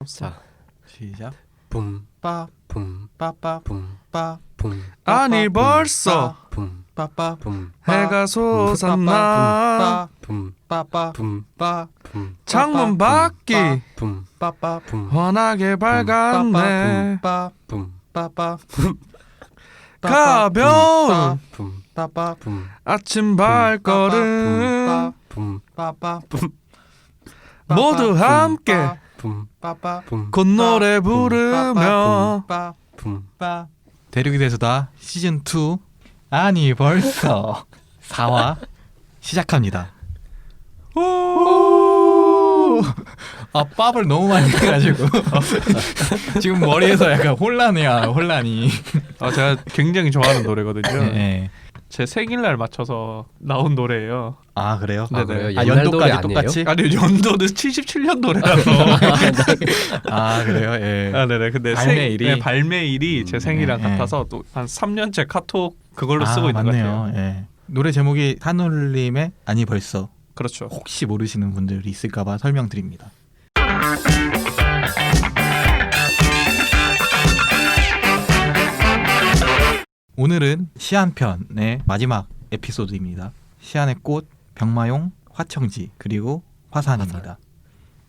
자, 시작. 붐빠 붐 빠빠 붐빠 붐 아니 벌써 붐 빠빠 붐 해가 솟았나 붐 빠빠 붐빠 붐 창문 밖이 붐 빠빠 붐 환하게 밝았네 빠빠 붐 빠빠 가벼운 붐 빠빠 붐 아침 발걸음 붐 빠빠 모두 함께 붐 빠빠 붐 콧노래 부르며 붐 대륙이 돼서다 시즌 2 아니 벌써 4화 시작합니다. 아 팝을 너무 많이 해가지고 지금 머리에서 약간 혼란이. 제가 굉장히 좋아하는 노래거든요. 네. 제 생일날 맞춰서 나온 노래예요. 아 그래요? 아, 네네. 그래요? 아 옛날 노래 연도까지 아니에요? 똑같이? 아니 연도는 77년 노래라서. 아 그래요? 예. 아 네네. 근데 발매일이? 발매일이 제 생일이랑 네, 같아서 또 한 3년째 카톡 그걸로 아, 쓰고 있는 것 맞네요. 같아요. 예. 노래 제목이 산울림의 아니 벌써. 그렇죠. 혹시 모르시는 분들이 있을까봐 설명드립니다. 오늘은 시안편의 마지막 에피소드입니다. 시안의 꽃, 병마용, 화청지 그리고 화산입니다.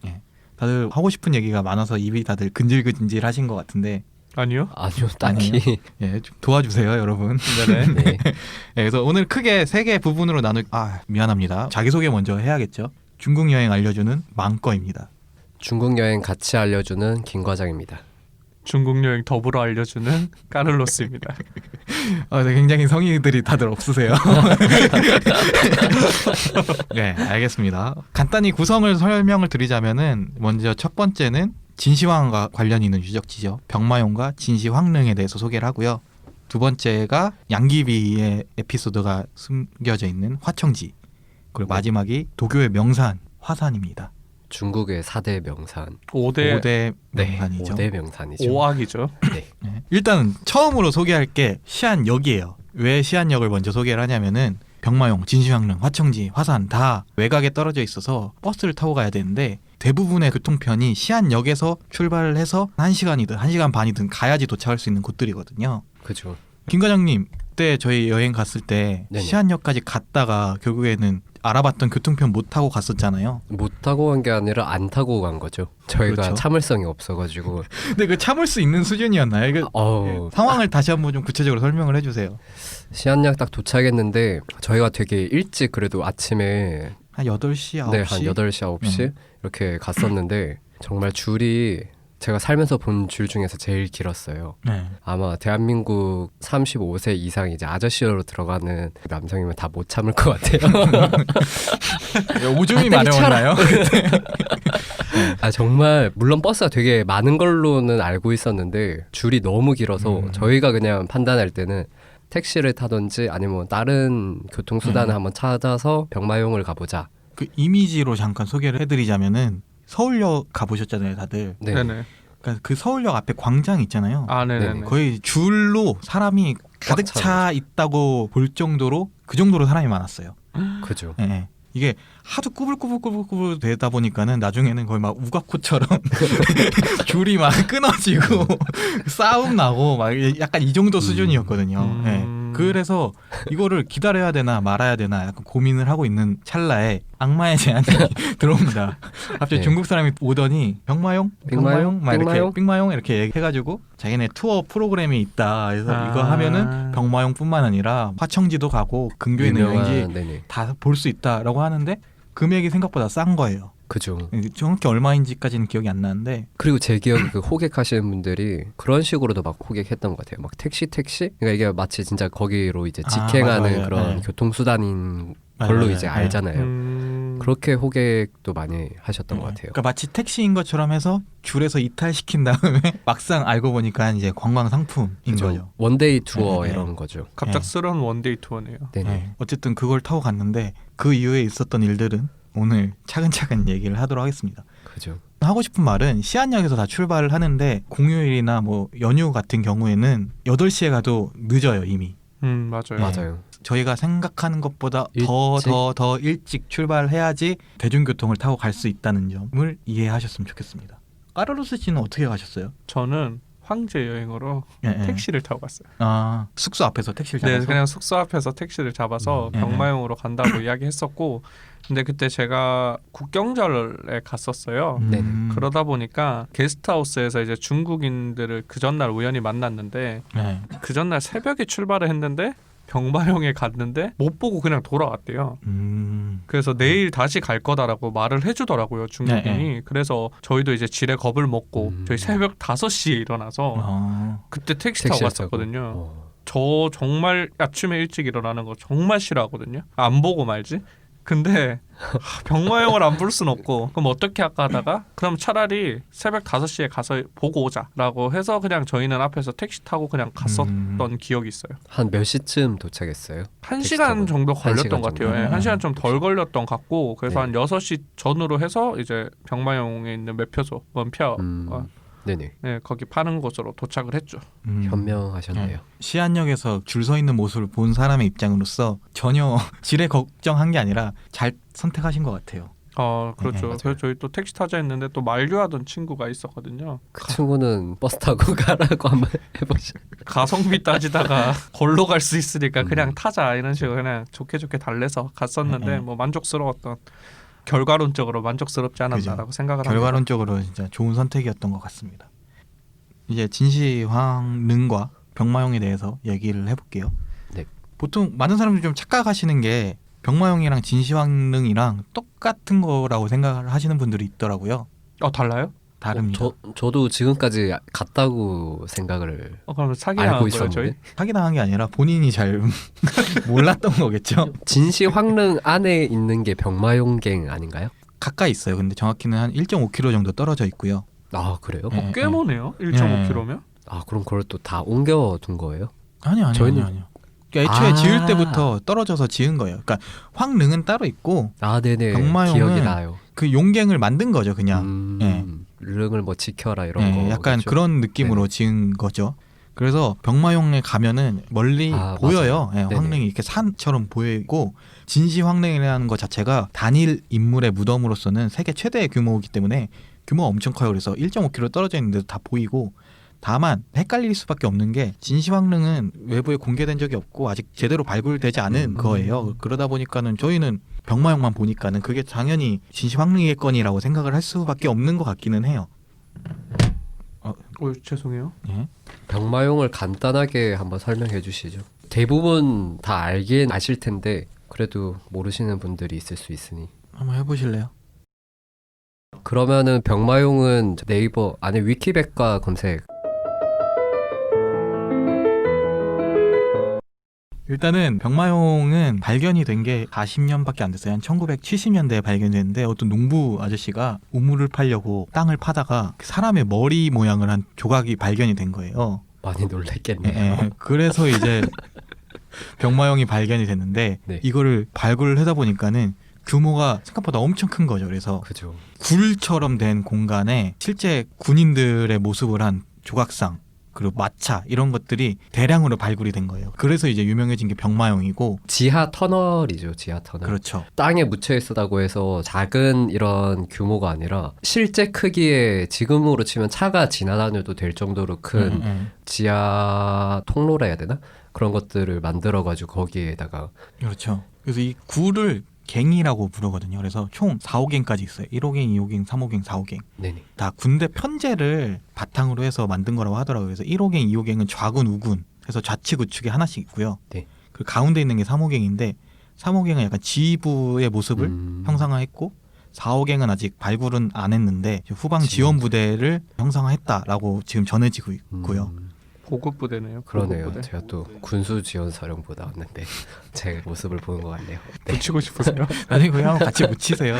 예. 다들 하고 싶은 얘기가 많아서 입이 다들 근질근질하신 것 같은데 아니요? 아니요 딱히 예, 좀 도와주세요 여러분. 네네. 네. 예, 그래서 오늘 크게 3개 부분으로 미안합니다. 자기소개 먼저 해야겠죠. 중국 여행 알려주는 망꺼입니다. 중국 여행 같이 알려주는 김 과장입니다. 중국 여행 더불어 알려주는 까를로스입니다. 네, 굉장히 성의들이 다들 없으세요. 네, 알겠습니다. 간단히 구성을 설명을 드리자면은 먼저 첫 번째는 진시황과 관련 있는 유적지죠. 병마용과 진시황릉에 대해서 소개를 하고요. 두 번째가 양귀비의 에피소드가 숨겨져 있는 화청지. 그리고 마지막이 도교의 명산 화산입니다. 중국의 4대 명산. 5대 5대 네, 명산이죠. 5대 명산이죠. 5악이죠. 네. 네. 일단 처음으로 소개할 게 시안역이에요. 왜 시안역을 먼저 소개를 하냐면은 병마용, 진시황릉, 화청지, 화산 다 외곽에 떨어져 있어서 버스를 타고 가야 되는데 대부분의 교통편이 시안역에서 출발을 해서 1시간이든 1시간 반이든 가야지 도착할 수 있는 곳들이거든요. 그죠. 김 과장님, 그때 저희 여행 갔을 때 네네. 시안역까지 갔다가 결국에는 알아봤던 교통편 못 타고 갔었잖아요. 못 타고 간 게 아니라 안 타고 간 거죠. 저희가 그렇죠. 참을성이 없어가지고. 근데 그 참을 수 있는 수준이었나요? 이게 상황을 다시 한번 좀 구체적으로 설명을 해주세요. 시안역 딱 도착했는데 저희가 되게 일찍 그래도 아침에 한 8시, 9시? 네, 한 8시, 9시 이렇게 갔었는데 정말 줄이 제가 살면서 본 줄 중에서 제일 길었어요. 네. 아마 대한민국 35세 이상 이제 아저씨로 들어가는 남성이면 다 못 참을 것 같아요. 오줌이 마려웠나요? 아 정말 물론 버스가 되게 많은 걸로는 알고 있었는데 줄이 너무 길어서 저희가 그냥 판단할 때는 택시를 타든지 아니면 다른 교통수단을 한번 찾아서 병마용을 가보자. 그 이미지로 잠깐 소개를 해드리자면은 서울역 가보셨잖아요, 다들. 네. 네네. 그러니까 그 서울역 앞에 광장 있잖아요. 아 네네. 네네. 거의 줄로 사람이 가득 꽉 차는 차 있다고 볼 정도로 그 정도로 사람이 많았어요. 그죠. 예, 예. 이게 하도 꾸불꾸불 되다 보니까는 나중에는 거의 막 우가코처럼 줄이 막 끊어지고 싸움 나고 막 약간 이 정도 수준이었거든요. 예. 그래서 이거를 기다려야 되나 말아야 되나 약간 고민을 하고 있는 찰나에 악마의 제안이 들어옵니다. 갑자기 네. 중국 사람이 오더니 병마용 막 이렇게 빅마용? 빅마용 이렇게 얘기해가지고 자기네 투어 프로그램이 있다. 그래서 이거 아. 하면은 병마용뿐만 아니라 화청지도 가고 근교 있는 여행지 네네. 다 볼 수 있다라고 하는데 금액이 생각보다 싼 거예요. 그죠. 정확히 얼마인지까지는 기억이 안 나는데 그리고 제 기억에 그 호객하시는 분들이 그런 식으로도 막 호객했던 것 같아요. 막 택시? 그러니까 이게 마치 진짜 거기로 이제 직행하는 맞아요. 그런 네. 교통수단인 맞아요. 걸로 네. 이제 네. 알잖아요. 그렇게 호객도 많이 하셨던 것 같아요. 그러니까 마치 택시인 것처럼 해서 줄에서 이탈시킨 다음에 막상 알고 보니까 이제 관광 상품인 그죠. 거죠. 원데이 투어 네, 네. 이런 거죠. 갑작스러운 원데이 투어네요. 네네. 네. 어쨌든 그걸 타고 갔는데 그 이후에 있었던 일들은 오늘 차근차근 얘기를 하도록 하겠습니다. 그죠. 하고 싶은 말은 시안역에서 다 출발을 하는데 공휴일이나 뭐 연휴 같은 경우에는 8시에 가도 늦어요 이미. 맞아요. 맞아요. 저희가 생각하는 것보다 일찍? 더 일찍 출발해야지 대중교통을 타고 갈 수 있다는 점을 이해하셨으면 좋겠습니다. 까르로스 씨는 어떻게 가셨어요? 저는 황제 여행으로 예, 예. 택시를 타고 갔어요. 아 숙소 앞에서 택시를 잡아서. 네, 그냥 숙소 앞에서 택시를 잡아서 예. 병마용으로 간다고 이야기했었고, 근데 그때 제가 국경절에 갔었어요. 네. 그러다 보니까 게스트하우스에서 이제 중국인들을 그 전날 우연히 만났는데, 네. 그 전날 새벽에 출발을 했는데 병마용에 갔는데 못 보고 그냥 돌아왔대요. 그래서 내일 다시 갈 거다라고 말을 해주더라고요, 중국인이. 네, 그래서 저희도 이제 지레 겁을 먹고 저희 새벽 5시에 일어나서 그때 택시 타고 택시를 갔었거든요. 타고. 저 정말 아침에 일찍 일어나는 거 정말 싫어하거든요. 안 보고 말지. 근데 병마용을 안 볼 순 없고, 그럼 어떻게 할까 하다가 그럼 차라리 새벽 5시에 가서 보고 오자라고 해서 그냥 저희는 앞에서 택시 타고 그냥 갔었던 기억이 있어요. 한 몇 시쯤 도착했어요? 1시간 정도 한 걸렸던 시간 것 같아요. 정도? 예, 1시간 좀 덜 걸렸던 것 같고, 그래서 네. 한 6시 전후로 해서 이제 병마용에 있는 매표소, 원표 네네. 예, 거기 파는 곳으로 도착을 했죠. 현명하셨네요. 시안역에서 줄 서 있는 모습을 본 사람의 입장으로서 전혀 지레 걱정한 게 아니라 잘 선택하신 것 같아요. 그렇죠. 맞아요. 그래서 저희 또 택시 타자 했는데 또 만류하던 친구가 있었거든요. 그 친구는 버스 타고 가라고 한번 해보죠. 가성비 따지다가 걸로 갈 수 있으니까 그냥 타자 이런 식으로 그냥 좋게 달래서 갔었는데 뭐 만족스러웠던, 결과론적으로 만족스럽지 않았나라고 생각을 합니다. 결과론적으로 진짜 좋은 선택이었던 것 같습니다. 이제 진시황릉과 병마용에 대해서 얘기를 해볼게요. 네. 보통 많은 사람들이 좀 착각하시는 게 병마용이랑 진시황릉이랑 똑같은 거라고 생각을 하시는 분들이 있더라고요. 달라요? 다릅니다. 저도 지금까지 같다고 생각을 그러면 사기당한 알고 거예요, 저희? 있었는데 사기당한 게 아니라 본인이 잘 몰랐던 거겠죠. 진시 황릉 안에 있는 게 병마용갱 아닌가요? 가까이 있어요. 근데 정확히는 한 1.5km 정도 떨어져 있고요. 아 그래요? 네. 꽤 머네요. 1.5km면? 아 그럼 그걸 또 다 옮겨둔 거예요? 아니요. 저희는- 그러니까 애초에 아. 지을 때부터 떨어져서 지은 거예요. 그러니까 황릉은 따로 있고 아 네네. 병마용은 기억이 나요. 그 용갱을 만든 거죠, 그냥. 예. 릉을 뭐 지켜라 이런 예, 거. 약간 그런 느낌으로 지은 거죠. 그래서 병마용에 가면은 멀리 보여요. 예, 네네. 황릉이 이렇게 산처럼 보이고, 진시 황릉이라는 것 자체가 단일 인물의 무덤으로서는 세계 최대의 규모이기 때문에 규모가 엄청 커요. 그래서 1.5km 떨어져 있는데도 다 보이고, 다만 헷갈릴 수밖에 없는 게 진시 황릉은 외부에 공개된 적이 없고 아직 제대로 발굴되지 않은 거예요. 그러다 보니까는 저희는 병마용만 보니까는 그게 당연히 진시 황릉이겠거니라고 생각을 할 수밖에 없는 것 같기는 해요. 죄송해요. 예. 병마용을 간단하게 한번 설명해 주시죠. 대부분 다 알긴 아실 텐데 그래도 모르시는 분들이 있을 수 있으니. 한번 해보실래요? 그러면은 병마용은 네이버 안에 위키백과 검색. 일단은 병마용은 발견이 된 게 40년밖에 안 됐어요. 한 1970년대에 발견됐는데 어떤 농부 아저씨가 우물을 파려고 땅을 파다가 사람의 머리 모양을 한 조각이 발견이 된 거예요. 많이 놀랬겠네요. 예. 그래서 이제 병마용이 발견이 됐는데 네. 이거를 발굴을 하다 보니까는 규모가 생각보다 엄청 큰 거죠. 그래서 그죠. 굴처럼 된 공간에 실제 군인들의 모습을 한 조각상, 그리고 마차 이런 것들이 대량으로 발굴이 된 거예요. 그래서 이제 유명해진 게 병마용이고. 지하 터널이죠. 지하 터널. 그렇죠. 땅에 묻혀 있다고 해서 작은 이런 규모가 아니라 실제 크기의, 지금으로 치면 차가 지나다녀도 될 정도로 큰 지하 통로라 해야 되나? 그런 것들을 만들어 가지고 거기에다가. 그렇죠. 그래서 이 굴을 갱이라고 부르거든요. 그래서 총 4호갱까지 있어요. 1호갱, 2호갱, 3호갱, 4호갱. 네네. 다 군대 편제를 바탕으로 해서 만든 거라고 하더라고요. 그래서 1호갱, 2호갱은 좌군, 우군 해서 좌측, 우측에 하나씩 있고요. 네. 그 가운데 있는 게 3호갱인데 3호갱은 약간 지휘부의 모습을 형상화했고 4호갱은 아직 발굴은 안 했는데 후방 지원 부대를 형상화했다라고 지금 전해지고 있고요. 고급 부대네요. 그러네요. 고급 부대. 제가 또 군수지원사령부 나왔는데 제 모습을 보는 것 같네요. 네. 붙이고 싶으세요? 아니고요. 같이 묻히세요.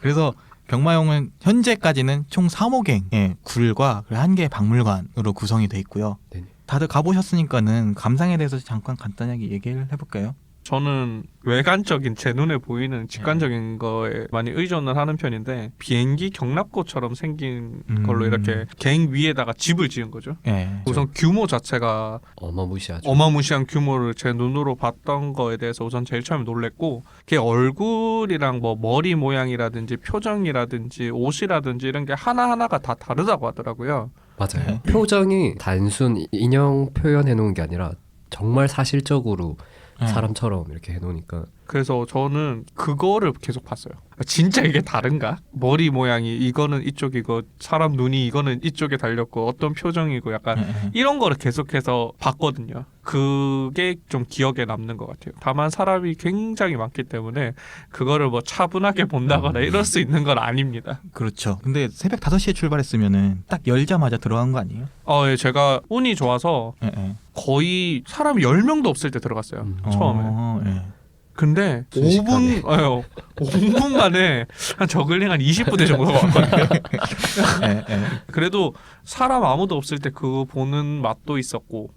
그래서 병마용은 현재까지는 총 3호갱의 굴과 한 개의 박물관으로 구성이 돼 있고요. 네네. 다들 가보셨으니까는 감상에 대해서 잠깐 간단하게 얘기를 해볼까요? 저는 외관적인 제 눈에 보이는 직관적인 거에 많이 의존을 하는 편인데 비행기 경납고처럼 생긴 걸로 이렇게 갱 위에다가 집을 지은 거죠. 예. 우선 규모 자체가 어마무시하죠. 어마무시한 규모를 제 눈으로 봤던 거에 대해서 우선 제일 처음에 놀랬고 걔 얼굴이랑 뭐 머리 모양이라든지 표정이라든지 옷이라든지 이런 게 하나하나가 다 다르다고 하더라고요. 맞아요. 표정이 단순 인형 표현해 놓은 게 아니라 정말 사실적으로 사람처럼 이렇게 해놓으니까. 그래서 저는 그거를 계속 봤어요. 진짜 이게 다른가? 머리 모양이 이거는 이쪽이고 사람 눈이 이거는 이쪽에 달렸고 어떤 표정이고 약간 이런 거를 계속해서 봤거든요. 그게 좀 기억에 남는 것 같아요. 다만 사람이 굉장히 많기 때문에 그거를 뭐 차분하게 본다거나 이럴 수 있는 건 아닙니다. 그렇죠. 근데 새벽 5시에 출발했으면은 딱 열자마자 들어간 거 아니에요? 예, 제가 운이 좋아서 예, 예. 거의 사람이 10명도 없을 때 들어갔어요. 처음에. 예. 근데 순식간에. 5분 만에 한 저글링 한 20부대 정도 왔거든요. 예, 예. 그래도 사람 아무도 없을 때 그거 보는 맛도 있었고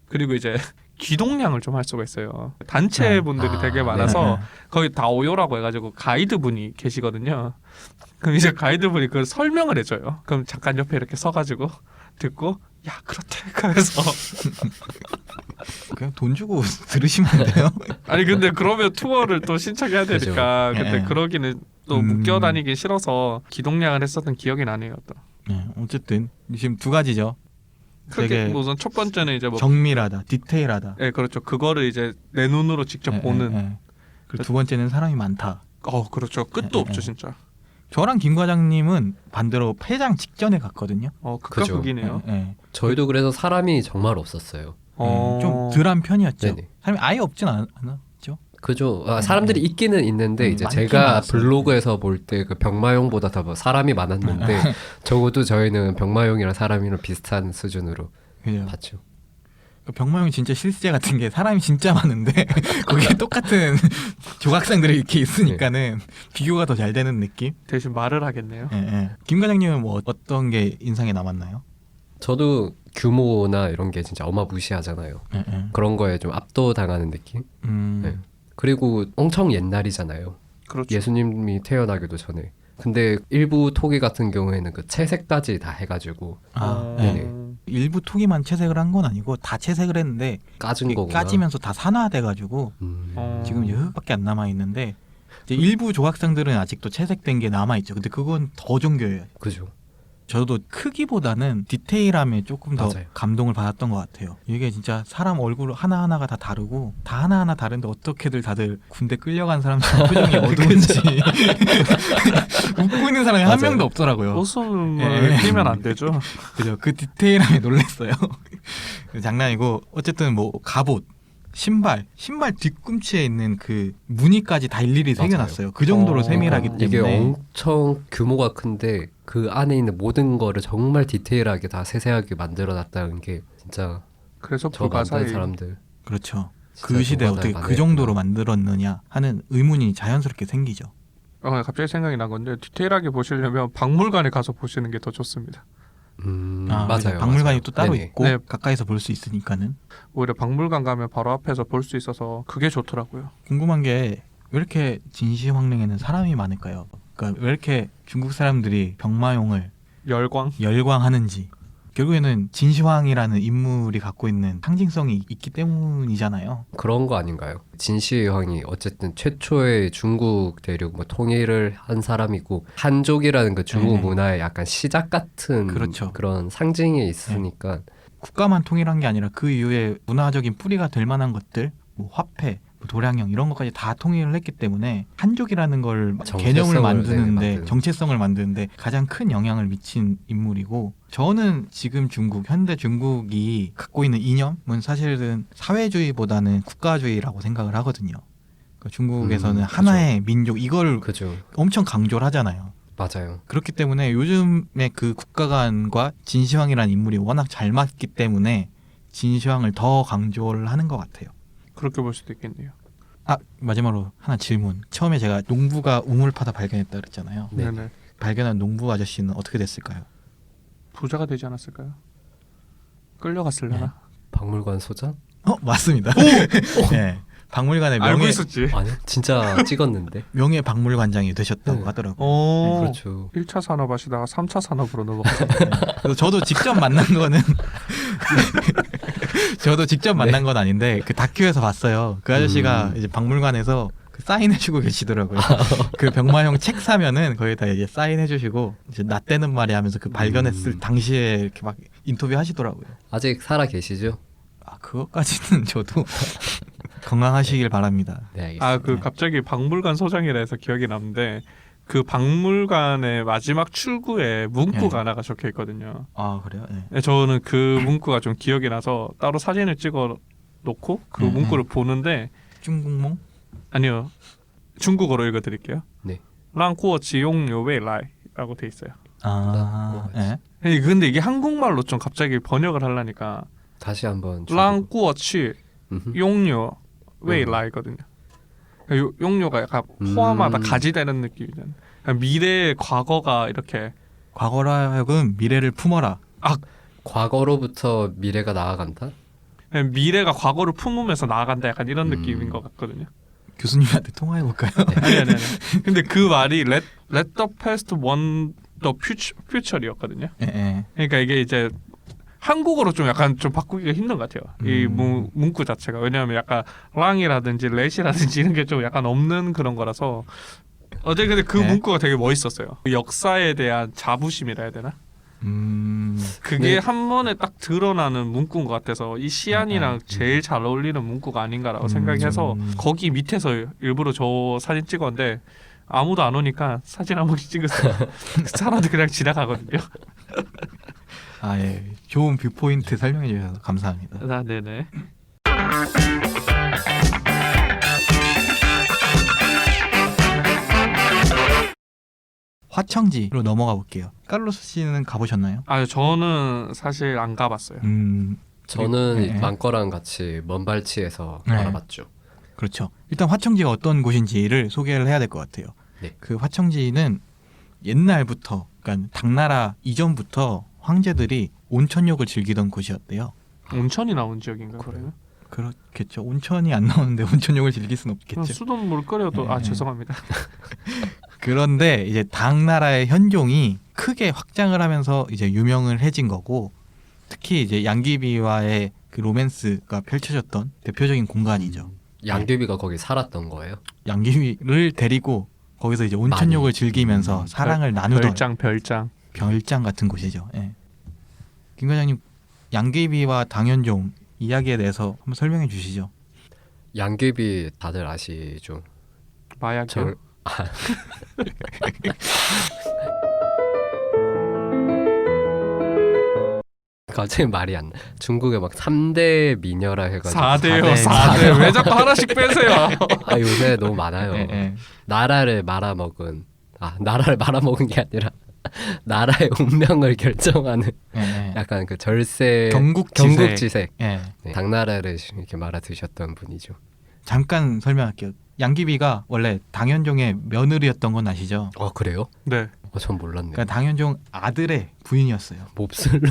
그리고 이제 기동량을 좀 할 수가 있어요. 단체 분들이 되게 많아서 거기 다오요라고 해가지고 가이드 분이 계시거든요. 그럼 이제 가이드 분이 그 설명을 해줘요. 그럼 잠깐 옆에 이렇게 서가지고 듣고 야 그렇대 하면서 그냥 돈 주고 들으시면 안 돼요? 아니 근데 그러면 투어를 또 신청해야 되니까 그죠. 근데 예. 그러기는 또 묶여 다니기 싫어서 기동량을 했었던 기억이 나네요. 또. 예, 어쨌든 지금 두 가지죠. 그렇게 되게 우선 첫 번째는 이제 뭐 정밀하다, 디테일하다. 예, 그렇죠. 그거를 이제 내 눈으로 직접 예, 보는. 예, 예. 그리고 두 번째는 사람이 많다. 그렇죠. 끝도 예, 없죠, 예. 진짜. 저랑 김 과장님은 반대로 폐장 직전에 갔거든요. 극과 그죠. 극이네요. 예, 예. 저희도 그래서 사람이 정말 없었어요. 좀 덜한 편이었죠. 네네. 사람이 아예 없진 않았죠. 그죠. 사람들이 있기는 있는데 이제 많긴 제가 많았어요. 블로그에서 볼 때 그 병마용보다 더 사람이 많았는데 적어도 저희는 병마용이랑 사람이랑 비슷한 수준으로 그죠. 봤죠. 병마용 진짜 실제 같은 게 사람이 진짜 많은데 거기에 똑같은 조각상들이 이렇게 있으니까는 비교가 더 잘 되는 느낌. 대신 말을 하겠네요. 예, 예. 김 과장님은 뭐 어떤 게 인상에 남았나요? 저도 규모나 이런 게 진짜 어마무시하잖아요. 예, 예. 그런 거에 좀 압도당하는 느낌. 네. 그리고 엄청 옛날이잖아요. 그렇죠. 예수님이 태어나기도 전에. 근데 일부 토기 같은 경우에는 그 채색까지 다 해가지고 아, 네네. 예. 일부 토기만 채색을 한 건 아니고 다 채색을 했는데 까진 거구나. 까지면서 다 산화돼가지고 지금 흙밖에 안 남아 있는데 이제 일부 조각상들은 아직도 채색된 게 남아 있죠. 근데 그건 더 정교해요. 그죠. 저도 크기보다는 디테일함에 조금 더 맞아요. 감동을 받았던 것 같아요. 이게 진짜 사람 얼굴 하나하나가 다 다르고 다 하나하나 다른데 어떻게들 다들 군대 끌려간 사람처럼 표정이 어두운지 웃고 있는 사람이 한 맞아요. 명도 없더라고요. 웃음을 예. 띄면 안 되죠. 그죠. 그 디테일함에 놀랐어요. 장난이고 어쨌든 뭐 갑옷, 신발 뒤꿈치에 있는 그 무늬까지 다 일일이 맞아요. 새겨놨어요. 그 정도로 세밀하기 그러니까 이게 때문에 엄청 규모가 큰데 그 안에 있는 모든 거를 정말 디테일하게 다 세세하게 만들어놨다는 게 진짜 그래서 저 만든 불가사의 사람들 그렇죠. 진짜 그 시대에 불가사의 어떻게 그 만들었구나. 정도로 만들었느냐 하는 의문이 자연스럽게 생기죠. 갑자기 생각이 난 건데 디테일하게 보시려면 박물관에 가서 보시는 게 더 좋습니다. 맞아요. 박물관이 맞아요. 또 따로 네네. 있고 네. 가까이서 볼 수 있으니까는 오히려 박물관 가면 바로 앞에서 볼 수 있어서 그게 좋더라고요. 궁금한 게 왜 이렇게 진시황릉에는 사람이 많을까요? 그러니까 왜 이렇게 중국 사람들이 병마용을 열광. 열광하는지 결국에는 진시황이라는 인물이 갖고 있는 상징성이 있기 때문이잖아요. 그런 거 아닌가요? 진시황이 어쨌든 최초의 중국 대륙 뭐 통일을 한 사람이고 한족이라는 그 중국 네. 문화의 약간 시작 같은 그렇죠. 그런 상징이 있으니까 국가만 통일한 게 아니라 그 이후에 문화적인 뿌리가 될 만한 것들, 뭐 화폐, 뭐 도량형 이런 것까지 다 통일을 했기 때문에 한족이라는 걸 정체성을, 개념을 만드는데 만드는. 정체성을 만드는데 가장 큰 영향을 미친 인물이고 저는 지금 중국 현대 중국이 갖고 있는 이념은 사실은 사회주의보다는 국가주의라고 생각을 하거든요. 그러니까 중국에서는 그죠. 하나의 민족 이걸 그죠. 엄청 강조를 하잖아요. 맞아요. 그렇기 때문에 요즘에 그 국가관과 진시황이라는 인물이 워낙 잘 맞기 때문에 진시황을 더 강조를 하는 것 같아요. 그렇게 볼 수도 있겠네요. 아 마지막으로 하나 질문. 처음에 제가 농부가 우물파다 발견했다 그랬잖아요. 네. 네네. 발견한 농부 아저씨는 어떻게 됐을까요? 부자가 되지 않았을까요? 끌려갔을려나? 박물관 소장? 맞습니다. 네. 박물관의 알고 명예 있었지. 아니 진짜 찍었는데. 명예 박물관장이 되셨다고 네. 하더라고요. 오. 그렇죠. 1차 산업하시다가 3차 산업으로 넘어갔어요. 그래서 저도 직접 만난 거는 저도 직접 만난 건 아닌데 그 다큐에서 봤어요. 그 아저씨가 이제 박물관에서 그 사인해주고 계시더라고요. 그 병마형 책 사면은 거기다 이제 사인해주시고 이제 나 때는 말이 하면서 그 발견했을 당시에 이렇게 막 인터뷰 하시더라고요. 아직 살아 계시죠? 아 그것까지는 저도 건강하시길 바랍니다. 네 알겠습니다. 아 그 갑자기 박물관 소장이라 해서 기억이 남는데 그 박물관의 마지막 출구에 문구가 네. 하나가 적혀 있거든요. 아 그래요? 네. 네, 저는 그 문구가 좀 기억이 나서 따로 사진을 찍어 놓고 그 문구를 보는데 중국몽? 아니요 중국어로 읽어드릴게요. 네. 让过其用有未来라고 돼 있어요. 아, 네. 근데 이게 한국말로 좀 갑자기 번역을 하려니까 다시 한번. 让过去 음흠. 용료未来거든요. 용료가 약간 포함하다 가지되는 느낌이잖아요. 그러니까 미래의 과거가 이렇게 과거라 하여금 미래를 품어라. 과거로부터 미래가 나아간다? 미래가 과거를 품으면서 나아간다 약간 이런 느낌인 것 같거든요. 교수님한테 통화해 볼까요? 아니. 근데 그 말이 let the past want the future이었거든요. 예, 예. 그러니까 이게 이제 한국어로 좀 약간 좀 바꾸기가 힘든 것 같아요. 이 문구 자체가 왜냐하면 약간 랑이라든지 렛이라든지 이런 게 좀 약간 없는 그런 거라서 어제 근데 그 네. 문구가 되게 멋있었어요. 역사에 대한 자부심이라 해야 되나? 그게 네. 한 번에 딱 드러나는 문구인 것 같아서 이 시안이랑 제일 잘 어울리는 문구가 아닌가라고 생각해서 거기 밑에서 일부러 저 사진 찍었는데 아무도 안 오니까 사진 한 번씩 찍었어요. 사람들 그냥 지나가거든요. 아 예, 좋은 뷰 포인트 설명해 주셔서 감사합니다. 아, 네네. 화청지로 넘어가 볼게요. 칼로스 씨는 가보셨나요? 아 저는 사실 안 가봤어요. 저는 네. 망거랑 같이 먼발치에서 네. 알아봤죠. 그렇죠. 일단 화청지가 어떤 곳인지를 소개를 해야 될 것 같아요. 네. 그 화청지는 옛날부터, 그러니까 당나라 이전부터 황제들이 온천욕을 즐기던 곳이었대요. 온천이 나온 지역인가요? 그래요? 그러면? 그렇겠죠. 온천이 안 나오는데 온천욕을 즐길 수는 그냥 없겠죠. 수돗물 끓여도 아 네. 죄송합니다. 그런데 이제 당나라의 현종이 크게 확장을 하면서 이제 유명을 해진 거고, 특히 이제 양귀비와의 그 로맨스가 펼쳐졌던 대표적인 공간이죠. 양귀비가 거기 살았던 거예요? 양귀비를 데리고 거기서 이제 온천욕을 즐기면서 사랑을 나누던 별장 같은 곳이죠. 예. 김 과장님, 양귀비와 당현종 이야기에 대해서 한번 설명해 주시죠. 양귀비 다들 아시죠? 마약이요? 저 갑자기 말이 안 나. 중국에 막 3대 미녀라 해가지고 4대요. 4대. 4대. 왜 자꾸 하나씩 빼세요? 아 요새 너무 많아요. 예, 예. 나라를 말아먹은 게 아니라 나라의 운명을 결정하는 예, 예. 약간 그 절세 경국지색. 경국지색 예. 네, 당나라를 이렇게 말아드셨던 분이죠. 잠깐 설명할게요. 양귀비가 원래 당현종의 며느리였던 건 아시죠? 그래요? 네. 전 몰랐네요. 그러니까 당현종 아들의 부인이었어요. 몹쓸로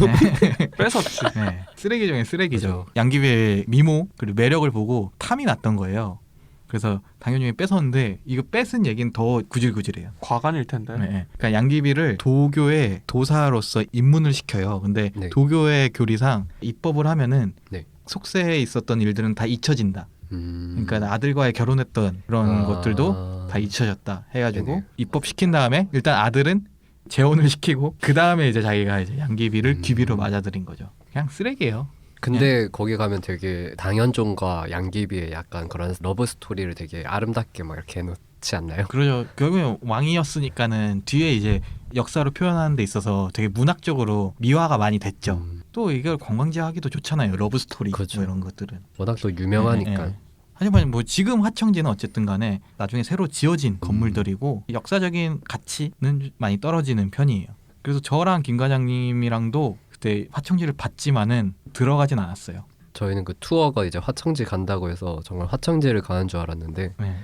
뺏었지. 네. 쓰레기 중에 쓰레기죠. 그죠. 양귀비의 미모 그리고 매력을 보고 탐이 났던 거예요. 그래서 당현종이 뺏었는데 이거 뺏은 얘기는 더 구질구질해요. 과간일 텐데. 네. 그러니까 양귀비를 도교의 도사로서 입문을 시켜요. 근데 네. 도교의 교리상 입법을 하면은 네. 속세에 있었던 일들은 다 잊혀진다. 그러니까 아들과의 결혼했던 그런 것들도 다 잊혀졌다 해가지고 네네. 입법시킨 다음에 일단 아들은 재혼을 시키고 그 다음에 이제 자기가 이제 양귀비를 귀비로 맞아들인 거죠. 그냥 쓰레기예요. 근데 거기 가면 되게 당현종과 양귀비의 약간 그런 러브 스토리를 되게 아름답게 막 이렇게 해놓지 않나요? 그러죠. 결국엔 왕이었으니까는 뒤에 이제 역사로 표현하는 데 있어서 되게 문학적으로 미화가 많이 됐죠. 또 이걸 관광지하기도 좋잖아요. 러브 스토리 그렇죠. 뭐 이런 것들은. 워낙 또 유명하니까. 하지만 뭐 지금 화청지는 어쨌든 간에 나중에 새로 지어진 건물들이고 역사적인 가치는 많이 떨어지는 편이에요. 그래서 저랑 김 과장님이랑도 그때 화청지를 봤지만은 들어가진 않았어요. 저희는 그 투어가 이제 화청지 간다고 해서 정말 화청지를 가는 줄 알았는데 네.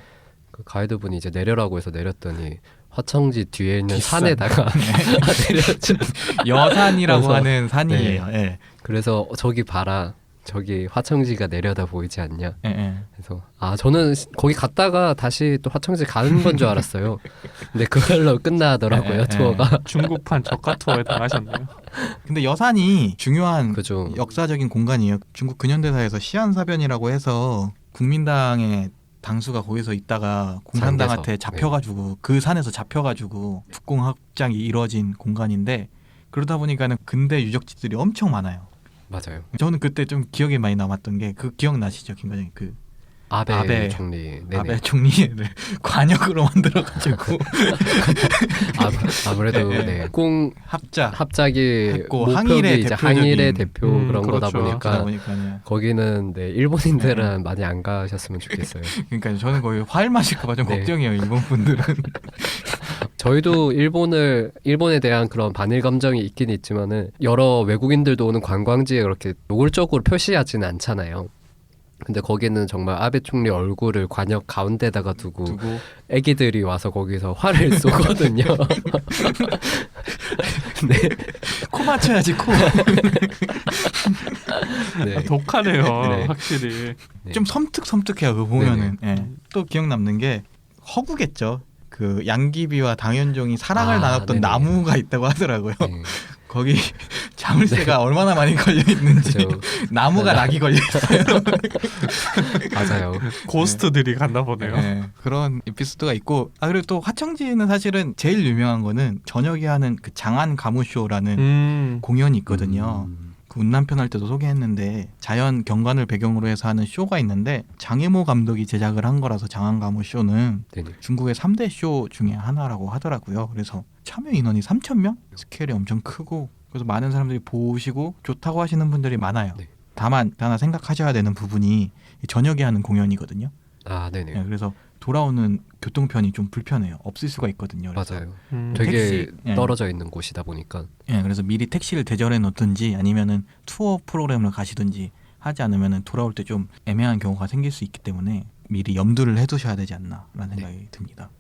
그 가이드분이 이제 내려라고 해서 내렸더니 화청지 뒤에 있는 뒷산. 산에다가 내렸죠. 여산이라고 그래서, 하는 산이에요. 네. 그래서 저기 봐라. 저기 화청지가 내려다 보이지 않냐. 예, 예. 그래서 저는 거기 갔다가 다시 또 화청지 가는 건 줄 알았어요. 근데 그걸로 끝나더라고요 예, 예. 투어가. 중국판 저가 투어에 당하셨네요. 근데 여산이 중요한 그죠. 역사적인 공간이에요. 중국 근현대사에서 시안사변이라고 해서 국민당의 당수가 거기서 있다가 공산당한테 장대서. 잡혀가지고 그 산에서 잡혀가지고 북공 합작이 이루어진 공간인데 그러다 보니까는 근대 유적지들이 엄청 많아요. 맞아요. 저는 그때 좀 기억에 많이 남았던 게 그 기억나시죠, 김 과장님? 그 아베 총리. 네네. 아베 총리를 관역으로 만들어가지고 아무래도 네, 네. 공 합작이 합작이 했고 항일의 이제 대표적인- 항일의 대표 그런 거다 그렇죠. 보니까 그러다 보니까요. 거기는 네, 일본인들은 많이 안 가셨으면 좋겠어요. 그러니까 저는 거기 화를 마실까봐 좀 네. 걱정이에요, 일본 분들은. 저희도 일본에 대한 그런 반일 감정이 있긴 있지만은 여러 외국인들도 오는 관광지에 그렇게 노골적으로 표시하지는 않잖아요. 근데 거기는 정말 아베 총리 얼굴을 관역 가운데다가 두고 애기들이 와서 거기서 화를 쏘거든요. 네. 코 맞춰야지 코. 네. 독하네요, 네. 확실히. 네. 좀 섬뜩섬뜩해요. 그거 보면은. 예. 또 기억 남는 게 허구겠죠. 그 양귀비와 당현종이 사랑을 나눴던 네네. 나무가 있다고 하더라고요. 네. 거기 자물쇠가 얼마나 많이 걸려 있는지 그렇죠. 나무가 낙이 걸려 있어요. 맞아요. 고스트들이 갔나 보네요. 네, 그런 에피소드가 있고 그리고 또 화청지는 사실은 제일 유명한 거는 저녁에 하는 그 장안 가무쇼라는 공연이 있거든요. 그 운남편 할 때도 소개했는데 자연 경관을 배경으로 해서 하는 쇼가 있는데 장혜모 감독이 제작을 한 거라서 장안가무 쇼는 네네. 중국의 3대 쇼 중에 하나라고 하더라고요. 그래서 참여 인원이 3,000명? 스케일이 엄청 크고 그래서 많은 사람들이 보시고 좋다고 하시는 분들이 많아요. 네. 다만 하나 생각하셔야 되는 부분이 저녁에 하는 공연이거든요. 네네. 네, 그래서 돌아오는 교통편이 좀 불편해요. 없을 수가 있거든요. 그래서 맞아요. 음. 되게 택시, 예. 떨어져 있는 곳이다 보니까. 예, 그래서 미리 택시를 대절해 놓든지 아니면은 투어 프로그램을 가시든지 하지 않으면은 돌아올 때 좀 애매한 경우가 생길 수 있기 때문에 미리 염두를 해두셔야 되지 않나라는 생각이 듭니다.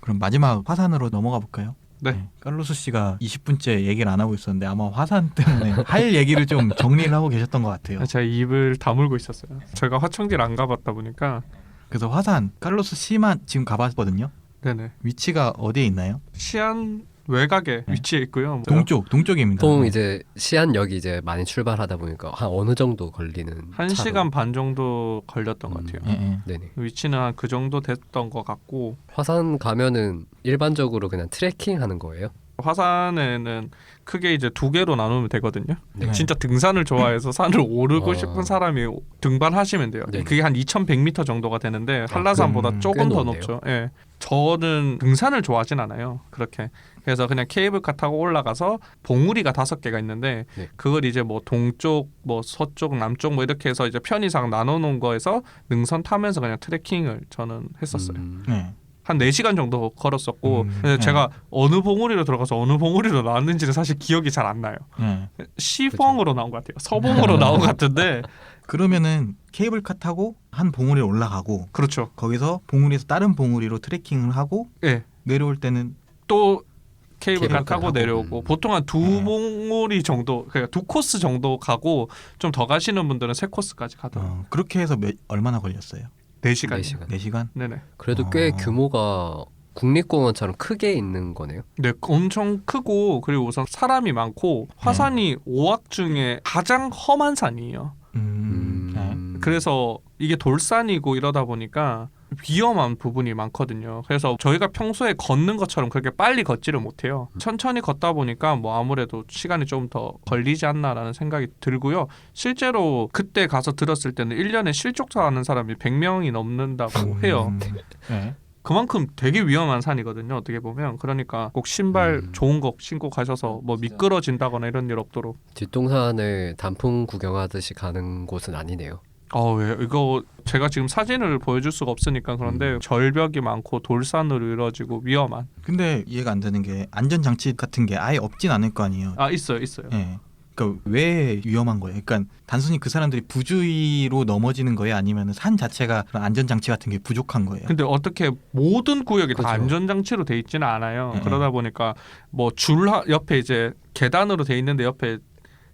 그럼 마지막 화산으로 넘어가 볼까요? 네. 칼로스 씨가 20분째 얘기를 안 하고 있었는데 아마 화산 때문에 할 얘기를 좀 정리를 하고 계셨던 것 같아요. 제가 입을 다물고 있었어요. 제가 화청지를 안 가봤다 보니까. 그래서 화산 칼로스 씨만 지금 가봤거든요. 네네. 위치가 어디에 있나요? 시안 외곽에 위치해 있고요. 동쪽입니다. 보통 이제 시안역이 이제 많이 출발하다 보니까 한 어느 정도 걸리는 1시간 반 정도 걸렸던 것 같아요. 예, 예. 네네. 위치는 한 그 정도 됐던 것 같고, 화산 가면은 일반적으로 그냥 트레킹 하는 거예요. 화산에는 크게 이제 두 개로 나누면 되거든요. 네. 진짜 등산을 좋아해서 산을 오르고 싶은 사람이 등반하시면 돼요. 네네. 그게 한 2,100m 정도가 되는데 한라산보다 그럼 조금 꽤 더 높네요. 높죠. 예. 저는 등산을 좋아하진 않아요. 그렇게. 그래서 그냥 케이블카 타고 올라가서 봉우리가 5개가 있는데 네. 그걸 이제 뭐 동쪽, 뭐 서쪽, 남쪽 뭐 이렇게 해서 이제 편의상 나눠놓은 거에서 능선 타면서 그냥 트레킹을 저는 했었어요. 네. 한 4시간 정도 걸었었고 근데 네. 제가 어느 봉우리로 들어가서 어느 봉우리로 나왔는지는 사실 기억이 잘 안 나요. 네. 시봉으로 나온 것 같아요. 서봉으로 나온 것 같은데 그러면은 케이블카 타고 한 봉우리에 올라가고 그렇죠. 거기서 봉우리에서 다른 봉우리로 트레킹을 하고 예. 내려올 때는 또 케이블카 케이블카 타고 타고, 내려오고 보통 한 두 봉우리 정도 그러니까 2코스 정도 가고 좀 더 가시는 분들은 3코스까지 가더라고요. 그렇게 해서 얼마나 걸렸어요? 4시간. 4시간. 4시간? 네네. 그래도 꽤 아. 규모가 국립공원처럼 크게 있는 거네요. 네, 엄청 크고 그리고 우선 사람이 많고 화산이 5확 중에 가장 험한 산이에요. 네. 그래서 이게 돌산이고 이러다 보니까 위험한 부분이 많거든요. 그래서 저희가 평소에 걷는 것처럼 그렇게 빨리 걷지를 못해요. 천천히 걷다 보니까 뭐 아무래도 시간이 좀 더 걸리지 않나라는 생각이 들고요. 실제로 그때 가서 들었을 때는 1년에 실족사 하는 사람이 100명이 넘는다고 해요. 네. 그만큼 되게 위험한 산이거든요. 어떻게 보면. 그러니까 꼭 신발 좋은 거 신고 가셔서 뭐 미끄러진다거나 이런 일 없도록. 뒷동산을 단풍 구경하듯이 가는 곳은 아니네요. 왜 이거 제가 지금 사진을 보여줄 수가 없으니까 그런데 절벽이 많고 돌산으로 이루어지고 위험한. 근데 이해가 안 되는 게 안전장치 같은 게 아예 없진 않을 거 아니에요. 있어요. 네. 그러니까 왜 위험한 거예요? 그러니까 단순히 그 사람들이 부주의로 넘어지는 거예요? 아니면 산 자체가 그런 안전장치 같은 게 부족한 거예요? 근데 어떻게 모든 구역이 그렇죠. 다 안전장치로 돼 있지는 않아요. 네. 그러다 보니까 뭐 줄 옆에 이제 계단으로 돼 있는데 옆에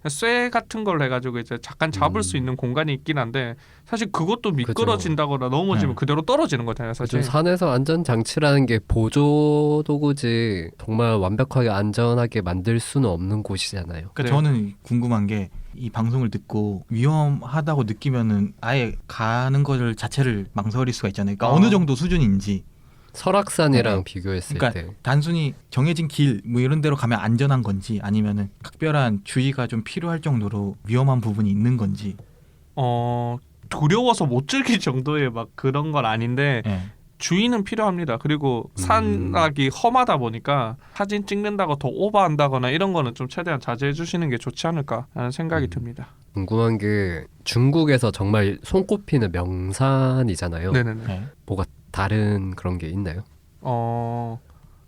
쇠 같은 걸 해가지고 이제 잠깐 잡을 수 있는 공간이 있긴 한데 사실 그것도 미끄러진다거나 넘어지면 네. 그대로 떨어지는 거잖아요. 사실. 좀 산에서 안전 장치라는 게 보조 도구지 정말 완벽하게 안전하게 만들 수는 없는 곳이잖아요. 그러니까 네. 저는 궁금한 게 이 방송을 듣고 위험하다고 느끼면은 아예 가는 거를 자체를 망설일 수가 있잖아요. 그러니까 어느 정도 수준인지. 설악산이랑 네. 비교했을 그러니까 때 단순히 정해진 길 뭐 이런 데로 가면 안전한 건지 아니면은 각별한 주의가 좀 필요할 정도로 위험한 부분이 있는 건지. 두려워서 못 즐길 정도의 막 그런 건 아닌데 예. 주의는 필요합니다. 그리고 산악이 험하다 보니까 사진 찍는다고 더 오버한다거나 이런 거는 좀 최대한 자제해 주시는 게 좋지 않을까라는 생각이 듭니다. 궁금한 게 중국에서 정말 손꼽히는 명산이잖아요. 네네네. 예. 뭐가 다른 그런 게 있나요?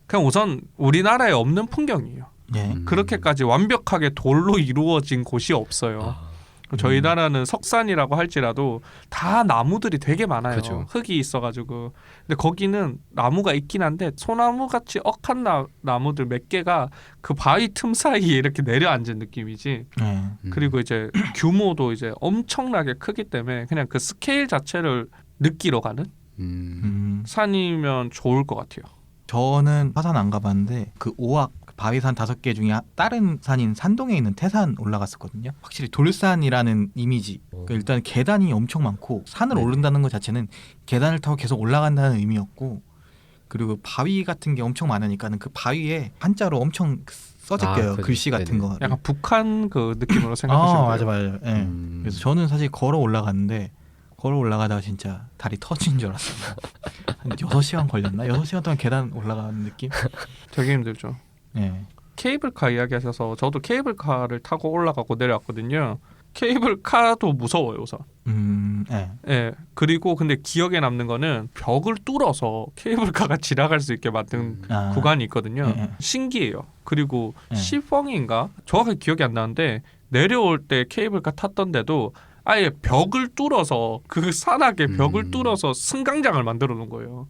그냥 우선 우리나라에 없는 풍경이에요. 예. 그렇게까지 완벽하게 돌로 이루어진 곳이 없어요. 저희 나라는 석산이라고 할지라도 다 나무들이 되게 많아요. 그죠. 흙이 있어가지고. 근데 거기는 나무가 있긴 한데 소나무 같이 억한 나무들 몇 개가 그 바위 틈 사이에 이렇게 내려앉은 느낌이지. 예. 그리고 이제 규모도 이제 엄청나게 크기 때문에 그냥 그 스케일 자체를 느끼러 가는 산이면 좋을 것 같아요. 저는 화산 안 가봤는데 그 오악 바위산 5개 중에 다른 산인 산동에 있는 태산 올라갔었거든요. 확실히 돌산이라는 이미지. 그러니까 일단 계단이 엄청 많고 산을 네. 오른다는 것 자체는 계단을 타고 계속 올라간다는 의미였고, 그리고 바위 같은 게 엄청 많으니까는 그 바위에 한자로 엄청 써제껴요. 그죠. 글씨 같은 네네. 거. 약간 북한 그 느낌으로 생각하시면 돼요. 맞아요. 예. 그래서 저는 사실 걸어 올라갔는데 걸어 올라가다가 진짜 다리 터진 줄 알았어요. 한 6시간 걸렸나? 6시간 동안 계단 올라가는 느낌? 되게 힘들죠. 예. 케이블카 이야기하셔서 저도 케이블카를 타고 올라가고 내려왔거든요. 케이블카도 무서워요 우선. 예. 예. 그리고 근데 기억에 남는 거는 벽을 뚫어서 케이블카가 지나갈 수 있게 만든 아. 구간이 있거든요. 예, 예. 신기해요. 그리고 예. 시펑인가 정확하게 기억이 안 나는데 내려올 때 케이블카 탔던데도 아예 벽을 뚫어서 그 산악의 벽을 뚫어서 승강장을 만들어 놓은 거예요.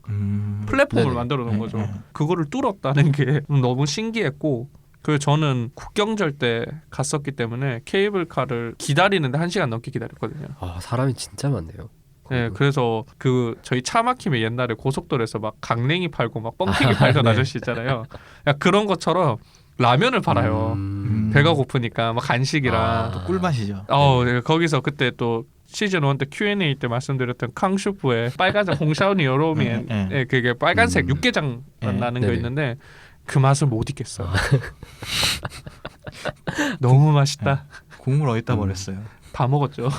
플랫폼을 네네. 만들어 놓은 거죠. 예, 예. 그거를 뚫었다는 게 너무 신기했고, 그리고 저는 국경절 때 갔었기 때문에 케이블카를 기다리는데 1시간 넘게 기다렸거든요. 아, 사람이 진짜 많네요. 네, 그래서 그 저희 차 막히면 옛날에 고속도로에서 막 강냉이 팔고 막 뻥튀기 팔던 네. 아저씨 있잖아요. 야, 그런 것처럼 라면을 팔아요. 배가 고프니까 막 간식이랑. 또 꿀맛이죠. 네, 거기서 그때 또 시즌 1 때 Q&A 때 말씀드렸던 캉슈프의 빨간색 홍샤오니 요로미엔 예. 그게 빨간색 육개장 예. 나는 거 네네. 있는데 그 맛을 못 잊겠어. 너무 맛있다. 국물 어디다 버렸어요? 다 먹었죠.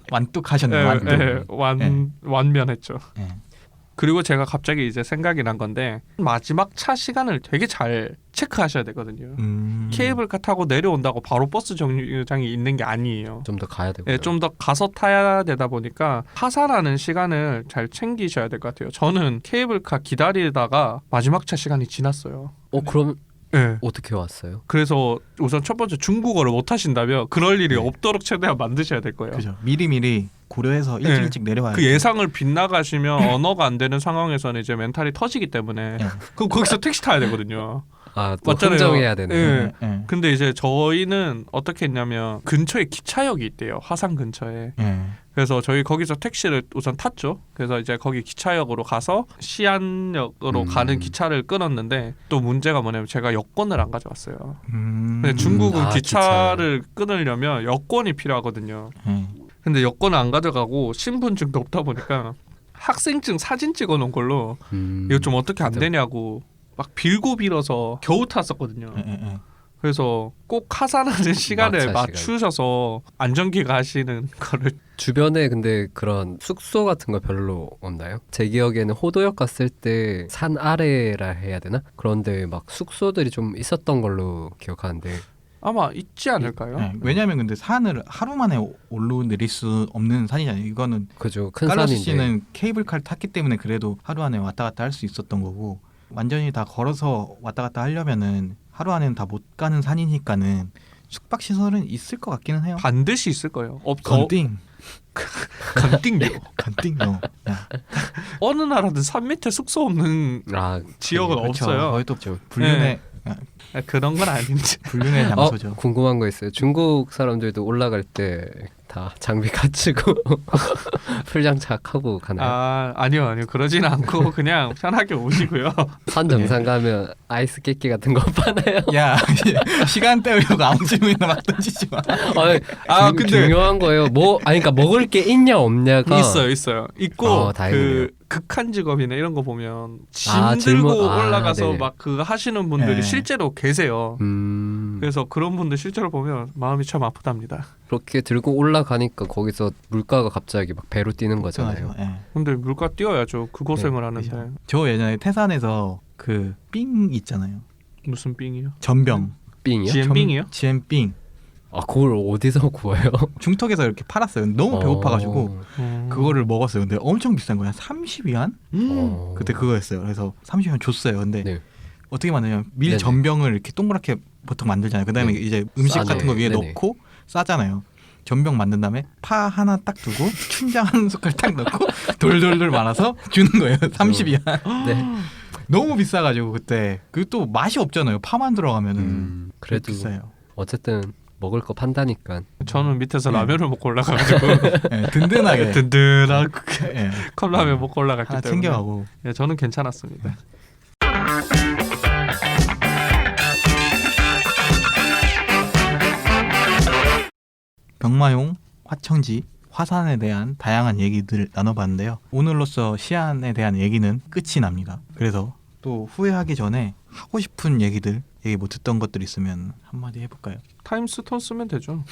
완뚝하셨네. 완뚝. 완면했죠. 예. 그리고 제가 갑자기 이제 생각이 난 건데 마지막 차 시간을 되게 잘 체크하셔야 되거든요. 케이블카 타고 내려온다고 바로 버스 정류장이 있는 게 아니에요. 좀 더 가야 되고요. 예, 좀 더 가서 타야 되다 보니까 하산하는 시간을 잘 챙기셔야 될 것 같아요. 저는 케이블카 기다리다가 마지막 차 시간이 지났어요. 그럼 예. 어떻게 왔어요? 그래서 우선 첫 번째 중국어를 못 하신다면 그럴 일이 네. 없도록 최대한 만드셔야 될 거예요. 그죠. 미리미리 고려해서 예. 일찍 내려와야 그 예상을 빗나가시면 언어가 안 되는 상황에서는 이제 멘탈이 터지기 때문에 예. 그럼 거기서 택시 타야 되거든요. 또 맞잖아요. 흥정해야 되는. 예. 예. 근데 이제 저희는 어떻게 했냐면 근처에 기차역이 있대요. 화산 근처에. 예. 그래서 저희 거기서 택시를 우선 탔죠. 그래서 이제 거기 기차역으로 가서 시안역으로 가는 기차를 끊었는데 또 문제가 뭐냐면 제가 여권을 안 가져왔어요. 근데 중국은 기차를 끊으려면 여권이 필요하거든요. 근데 여권을 안 가져가고 신분증도 없다 보니까 학생증 사진 찍어놓은 걸로 이거 좀 어떻게 안 되냐고 막 빌고 빌어서 겨우 탔었거든요. 그래서 꼭 하산하는 시간에 맞추셔서 안전기가 하시는 거를. 주변에 근데 그런 숙소 같은 거 별로 없나요? 제 기억에는 호도역 갔을 때 산 아래라 해야 되나? 그런데 막 숙소들이 좀 있었던 걸로 기억하는데 아마 있지 않을까요? 네. 왜냐하면 근데 산을 하루 만에 오르내릴 수 없는 산이잖아요. 이거는 그죠. 큰 칼로스 산인데. 씨는 케이블카를 탔기 때문에 그래도 하루 안에 왔다 갔다 할 수 있었던 거고, 완전히 다 걸어서 왔다 갔다 하려면은 하루 안에는 다 못 가는 산이니까는 숙박 시설은 있을 것 같기는 해요. 반드시 있을 거예요. 건띵. 건띵요. 건띵요. 어느 나라든 산 밑에 숙소 없는 지역은 그렇죠. 없어요. 거의 또 불륜의 그런 건 아닌지. 불륜의 장소죠. 궁금한 거 있어요. 중국 사람들도 올라갈 때 다 장비 갖추고 풀장착하고 가나요? 아니요. 그러진 않고 그냥 편하게 오시고요. 산 정상 가면 아이스 깨끼 같은 거 파나요? 야 시간 때우려고 아무 질문이나 막 던지지 마. 근데 중요한 거예요. 그러니까 먹을 게 있냐 없냐가 있어요. 있고 다행이네요. 그 극한 직업이나 이런 거 보면 짐 질문. 들고 올라가서 네네. 막 그거 하시는 분들이 네. 실제로 계세요. 음, 그래서 그런 분들 실제로 보면 마음이 참 아프답니다. 그렇게 들고 올라가니까 거기서 물가가 갑자기 막 배로 뛰는 거잖아요. 예. 근데 물가 뛰어야죠. 그 고생을 하는데. 그죠. 저 예전에 태산에서 그 삥 있잖아요. 무슨 삥이요? 전병. 삥이요? GM빙이요? GM 삥. 그걸 어디서 구해요? 중턱에서 이렇게 팔았어요. 너무 배고파가지고 그거를 먹었어요. 근데 엄청 비싼 거야. 30위안? 그때 그거였어요. 그래서 30위안 줬어요. 근데 네. 어떻게 만드냐면 밀 네네. 전병을 이렇게 동그랗게 보통 만들잖아요. 그다음에 네. 이제 음식 싸네. 같은 거 위에 네네. 넣고 싸잖아요. 전병 만든 다음에 파 하나 딱 두고 춘장 한 숟갈 딱 넣고 돌돌돌 말아서 주는 거예요. 30위안. 네. 너무 비싸가지고 그때 그 또 맛이 없잖아요. 파만 들어가면은 그래도 비싸요. 어쨌든 먹을 거 판다니까. 저는 밑에서 네. 라면을 먹고 올라가가지고 네, 든든하게 든든한 네, 컵라면 먹고 올라갔기 하나 때문에 챙겨가고. 예, 저는 괜찮았습니다. 병마용, 화청지, 화산에 대한 다양한 얘기들을 나눠봤는데요. 오늘로써 시안에 대한 얘기는 끝이 납니다. 그래서 또 후회하기 전에 하고 싶은 얘기들, 얘기 못 듣던 것들 있으면 한마디 해볼까요? 타임스톤 쓰면 되죠.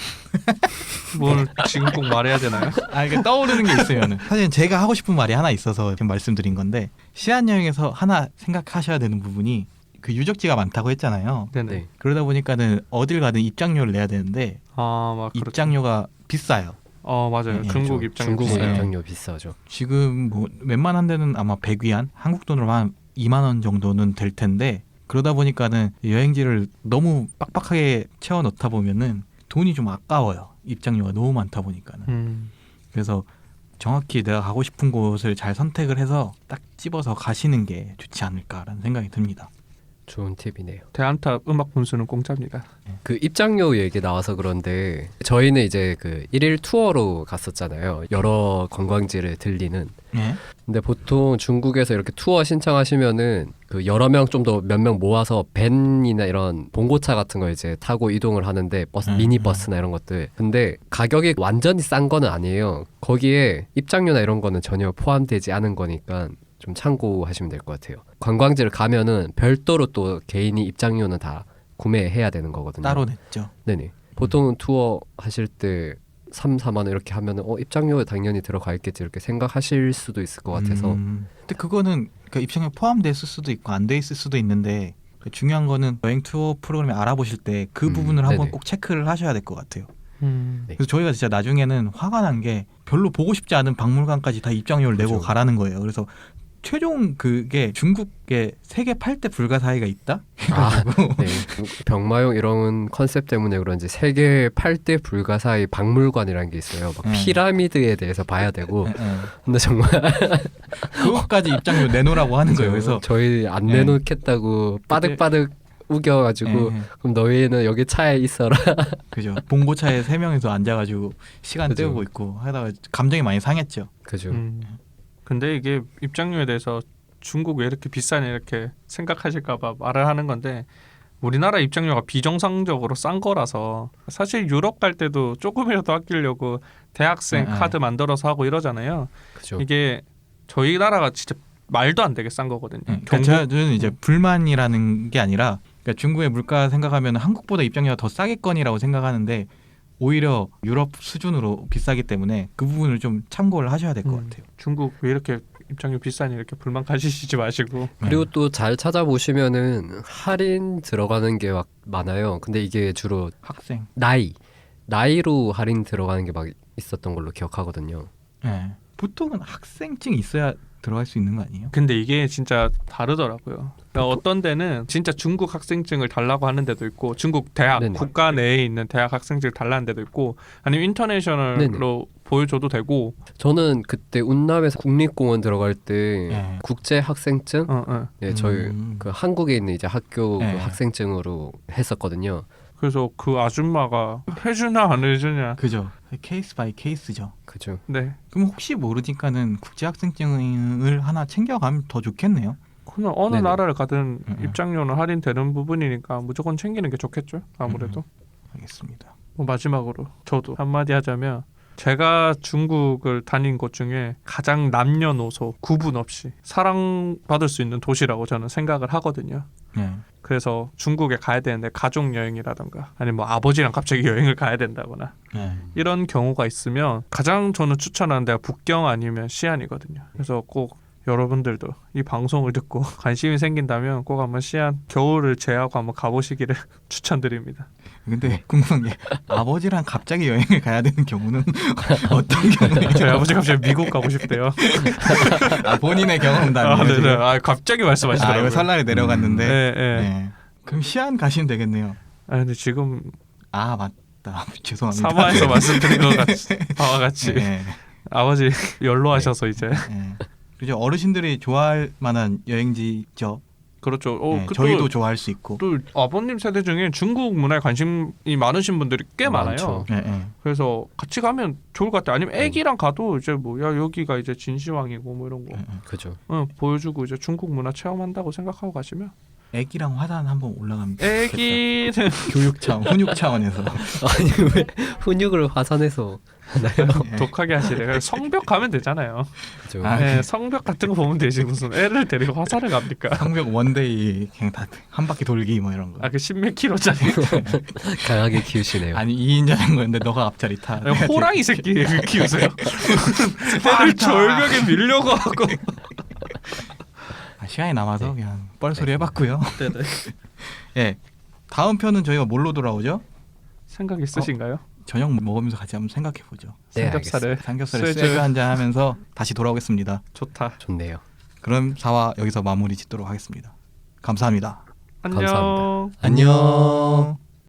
뭘 지금 꼭 말해야 되나요? 이게 떠오르는 게 있으면 사실 제가 하고 싶은 말이 하나 있어서 지금 말씀드린 건데 시안 여행에서 하나 생각하셔야 되는 부분이 그 유적지가 많다고 했잖아요. 네네. 네. 그러다 보니까는 어딜 가든 입장료를 내야 되는데 막 그렇죠. 입장료가 비싸요. 맞아요. 네, 중국 그렇죠. 입장이 중국 비싸요. 입장료 비싸죠. 지금 뭐 웬만한 데는 아마 100위안, 한국 돈으로 한 2만 원 정도는 될 텐데 그러다 보니까는 여행지를 너무 빡빡하게 채워 넣다 보면은 돈이 좀 아까워요. 입장료가 너무 많다 보니까는. 그래서 정확히 내가 가고 싶은 곳을 잘 선택을 해서 딱 집어서 가시는 게 좋지 않을까라는 생각이 듭니다. 좋은 팁이네요. 대한탑 음악 분수는 공짜입니다. 그 입장료 얘기 나와서 그런데 저희는 이제 그 1일 투어로 갔었잖아요. 여러 관광지를 들리는. 네. 근데 보통 중국에서 이렇게 투어 신청하시면은 그 여러 명 좀 더 몇 명 모아서 밴이나 이런 봉고차 같은 거 이제 타고 이동을 하는데 버스 미니 버스나 이런 것들. 근데 가격이 완전히 싼 거는 아니에요. 거기에 입장료나 이런 거는 전혀 포함되지 않은 거니까 좀 참고하시면 될 것 같아요. 관광지를 가면은 별도로 또 개인이 입장료는 다 구매해야 되는 거거든요. 따로 냈죠. 네네. 보통은 투어 하실 때 3, 4만 원 이렇게 하면은 입장료 당연히 들어가 있겠지 이렇게 생각하실 수도 있을 것 같아서. 근데 그거는 그 입장료 포함됐을 수도 있고 안 돼 있을 수도 있는데 중요한 거는 여행 투어 프로그램에 알아보실 때 그 부분을 한번 네네. 꼭 체크를 하셔야 될 것 같아요. 네. 그래서 저희가 진짜 나중에는 화가 난 게 별로 보고 싶지 않은 박물관까지 다 입장료를 내고 그렇죠. 가라는 거예요. 그래서 최종 그게 중국에 세계 8대 불가사의가 있다? 네. 병마용 이런 컨셉 때문에 그런지 세계 8대 불가사의 박물관이라는 게 있어요. 막 피라미드에 대해서 봐야 되고. 근데 정말 그것까지 입장료 내놓으라고 하는 거예요. 그래서 저희 안 내놓겠다고 빠득빠득 우겨가지고 그럼 너희는 여기 차에 있어라. 그죠. 봉고차에 3명이서 앉아가지고 시간 그죠. 때우고 있고 하다가 감정이 많이 상했죠. 그죠. 근데 이게 입장료에 대해서 중국 왜 이렇게 비싸냐 이렇게 생각하실까봐 말을 하는 건데 우리나라 입장료가 비정상적으로 싼 거라서 사실 유럽 갈 때도 조금이라도 아끼려고 대학생 카드 만들어서 하고 이러잖아요. 그죠. 이게 저희 나라가 진짜 말도 안 되게 싼 거거든요. 그러니까 저는 이제 불만이라는 게 아니라 그러니까 중국의 물가 생각하면 한국보다 입장료가 더 싸겠거니라고 생각하는데 오히려 유럽 수준으로 비싸기 때문에 그 부분을 좀 참고를 하셔야 될 것 같아요. 중국 왜 이렇게 입장료 비싸니 이렇게 불만 가지시지 마시고. 그리고 또 잘 찾아보시면은 할인 들어가는 게 막 많아요. 근데 이게 주로 학생. 나이로 할인 들어가는 게 막 있었던 걸로 기억하거든요. 네. 보통은 학생증이 있어야 들어갈 수 있는 거 아니에요? 근데 이게 진짜 다르더라고요. 그러니까 어떤 데는 진짜 중국 학생증을 달라고 하는 데도 있고 중국 대학 네네. 국가 내에 있는 대학 학생증을 달라는 데도 있고 아니면 인터내셔널로 네네. 보여줘도 되고. 저는 그때 운남에서 국립공원 들어갈 때 네. 국제 학생증, 네, 저희 그 한국에 있는 이제 학교 네. 그 학생증으로 했었거든요. 그래서 그 아줌마가 해주나 안 해주냐. 그죠. 케이스 바이 케이스죠. 그죠. 네. 그럼 혹시 모르니까는 국제학생증을 하나 챙겨가면 더 좋겠네요. 그냥 어느 네네. 나라를 가든 음. 입장료는 할인되는 부분이니까 무조건 챙기는 게 좋겠죠. 아무래도. 알겠습니다. 뭐 마지막으로 저도 한마디 하자면 제가 중국을 다닌 곳 중에 가장 남녀노소 구분 없이 사랑받을 수 있는 도시라고 저는 생각을 하거든요. 네. 그래서 중국에 가야 되는데 가족 여행이라던가 아니면 뭐 아버지랑 갑자기 여행을 가야 된다거나 네. 이런 경우가 있으면 가장 저는 추천하는 데가 북경 아니면 시안이거든요. 그래서 꼭 여러분들도 이 방송을 듣고 관심이 생긴다면 꼭 한번 시안 겨울을 제하고 한번 가보시기를 추천드립니다. 근데 궁금한 게 아버지랑 갑자기 여행을 가야 되는 경우는 어떤 경우예요? 저희 아버지 갑자기 미국 가고 싶대요. 아, 본인의 경험담이에요. 아, 네네. 지금? 아, 갑자기 말씀하시더라고요. 이거 설날에 내려갔는데. 네, 네. 네. 그럼 시안 가시면 되겠네요. 아, 근데 지금 아 맞다. 죄송합니다. 사마에서 말씀드린 것 같이 바와 같이 네. 아버지 연로하셔서 이제 네. 그죠. 어르신들이 좋아할 만한 여행지죠. 그렇죠. 네, 저희도 좋아할 수 있고. 또 아버님 세대 중에 중국 문화에 관심이 많으신 분들이 꽤 많아요. 많죠. 네, 네. 그래서 같이 가면 좋을 것 같아요. 아니면 애기랑 가도 이제 뭐 야 여기가 이제 진시황이고 뭐 이런 거 그죠. 보여주고 이제 중국 문화 체험한다고 생각하고 가시면 애기랑 화단 한번 올라가면 애기는 교육 차원, 훈육 차원에서. 아니 왜 훈육을 화산에서 네. 독하게 하시래. 그래서 성벽 가면 되잖아요. 그죠. 아, 네, 성벽 같은 거 보면 되지 무슨 애를 데리고 화산을 갑니까? 성벽 원데이 그냥 다 한 바퀴 돌기 뭐 이런 거. 아 그 10몇 킬로짜리 강하게 키우시네요. 아니 2인 자전거인데 너가 앞자리 타. 호랑이 새끼 키우세요. 애를 절벽에 밀려가고. 시간이 남아서 그냥 뻘소리 해봤고요. 네네. 예, 다음 편은 저희가 뭘로 돌아오죠? 생각 있으신가요? 저녁 먹으면서 같이 한번 생각해 보죠. 네, 삼겹살을 삼겹살에 쇠주. 쇠주 한잔 하면서 다시 돌아오겠습니다. 좋다. 좋네요. 그럼 4화 여기서 마무리 짓도록 하겠습니다. 감사합니다. 안녕. 감사합니다. 안녕.